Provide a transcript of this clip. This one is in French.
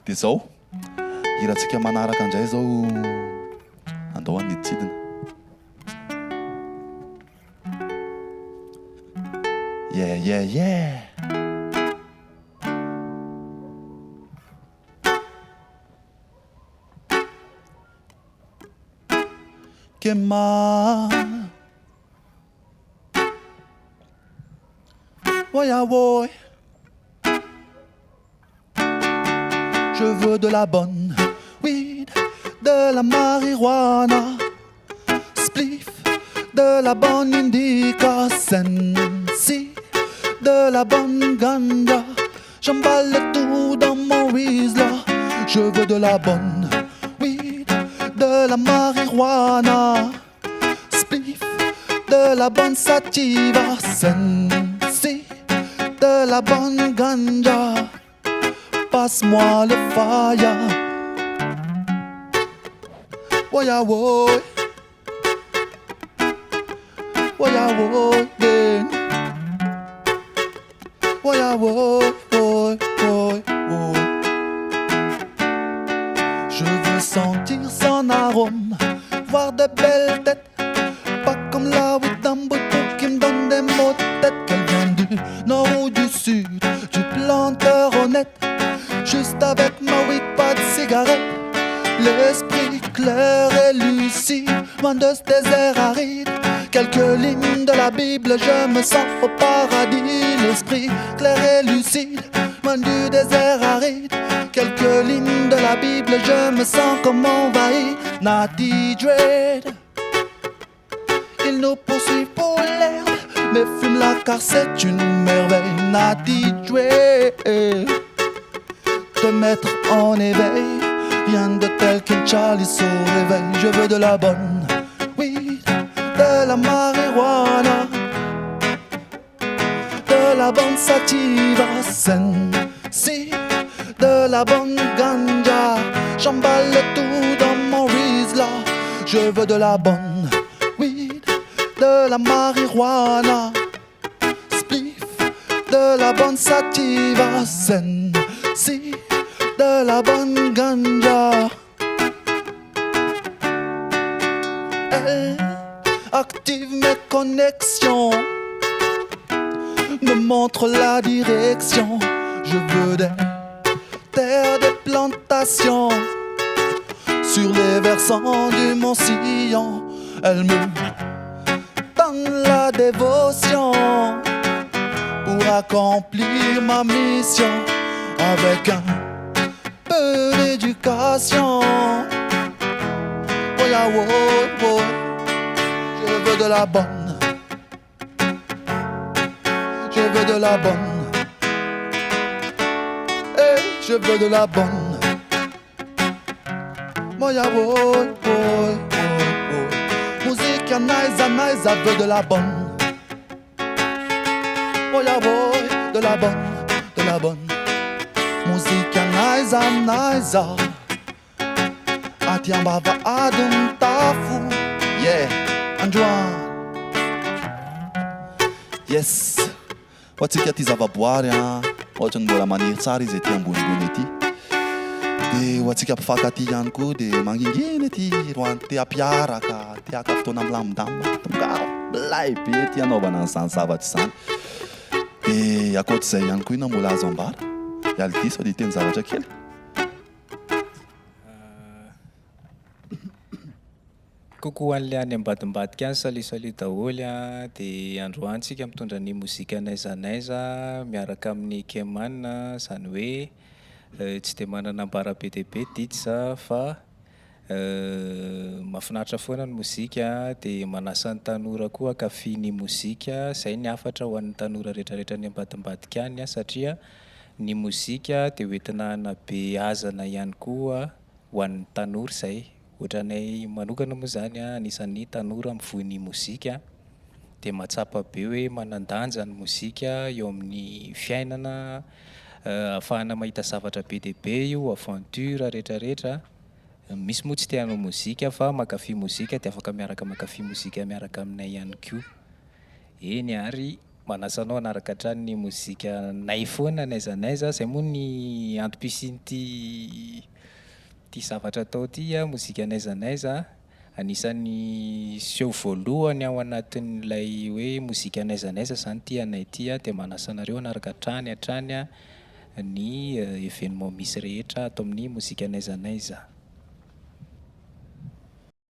dia zao hirantsika manaraka andray zao andao aniditsidina. Yeah. Que mal. Woy. Je veux de la bonne weed, de la marijuana, spliff, de la bonne indica, sensi, de la bonne ganja. J'emballe tout dans mon Weasler. Je veux de la bonne weed, de la marijuana, spliff, de la bonne sativa, sensi, de la bonne ganja. Passe-moi le fire. Woya woy. Woya woy, then. Woya woy. Je veux sentir son arôme, voir de belles têtes, pas comme la Wittamboto qui me donne des mots de tête. Qu'elle vient du nord ou du sud, du planteur honnête. Juste avec ma weed, pas de cigarette. L'esprit clair et lucide, loin de ce désert aride. Quelques lignes de la Bible, je me sens au paradis. L'esprit clair et lucide, loin du désert aride. Quelques lignes de la Bible, je me sens comme envahi. Natty Dread, il nous poursuit pour l'herbe, mais fume-la car c'est une merveille. Natty Dread, te mettre en éveil, rien de tel qu'un Charlie au réveil. Je veux de la bonne weed, de la marijuana, de la bonne sativa, sensi, de la bonne ganja. J'emballe tout dans mon Weasler. Je veux de la bonne weed, de la marijuana, spliff, de la bonne sativa, sensi, de la bonne ganja. Elle active mes connexions, me montre la direction. Je veux des terres, des plantations sur les versants du Mont Sillon. Elle me donne la dévotion pour accomplir ma mission avec un peu d'éducation. Woya woy, je veux de la bonne, je veux de la bonne, hey, je veux de la bonne. Woya woy, musique à nice, veut de la bonne. Woya woy, de la bonne. Musique nice. Atiambava adum tafu. Yeah, Anjuan. Yes. Ohatsika ty zavaboary ohatra ny mbola maniry tsara izy ety ambonimbony ety. Dia ohatsika mpifankaty ihany koa dia manginginy ety roany te ampiaraka, te haka fotoana milamindamina. Tonga blay be ety anaovana an'izany zavatra izany. Dia ankoatr'izay ihany koa ina mbola azo ambara. Yaldi sao dia teny zavatra kely. Kokoa an'ilay any ambadimbadika any salisali daholo dia androany tsika mitondra ny mozika naizanaiza miaraka amin'ny Keman, izany hoe tsy dia manana ambara be dia be ditsa fa mahafinaritra foana ny mozika dia manasa ny tanora koa hankafy ny mozika. Izay ny afatra ho an'ny tanora rehetrarehetra ny ambadimbadika any satria ny mozika dia hoentina hanabe hazana ihany koa ho an'ny tanora izay. Ohatranay manokana moa izany anisan'ny tanora mivohy ny mozika dia mahatsapa be hoe manandanja ny mozika eo amin'ny fiainana, ahafahana mahita zavatra be dia be io, aventure rehetrarehetra. Misy moa tsy tianao mozika fa mankafy mozika dia afaka miaraka mankafy mozika miaraka aminay ihany koa. Eny ary manasanao anaraka hatrany ny mozika nay foana naizanaiza zay moa ny antom-pisiany ty zavatra atao ty a mozika naizanaiza anisan'ny seho voalohany ao anatin'ilay hoe mozika naizanaiza zany ty anay ty a de manasa anareo anaraka hatrany a ny événement misy rehetra ato amin'ny mozika naizanaiza.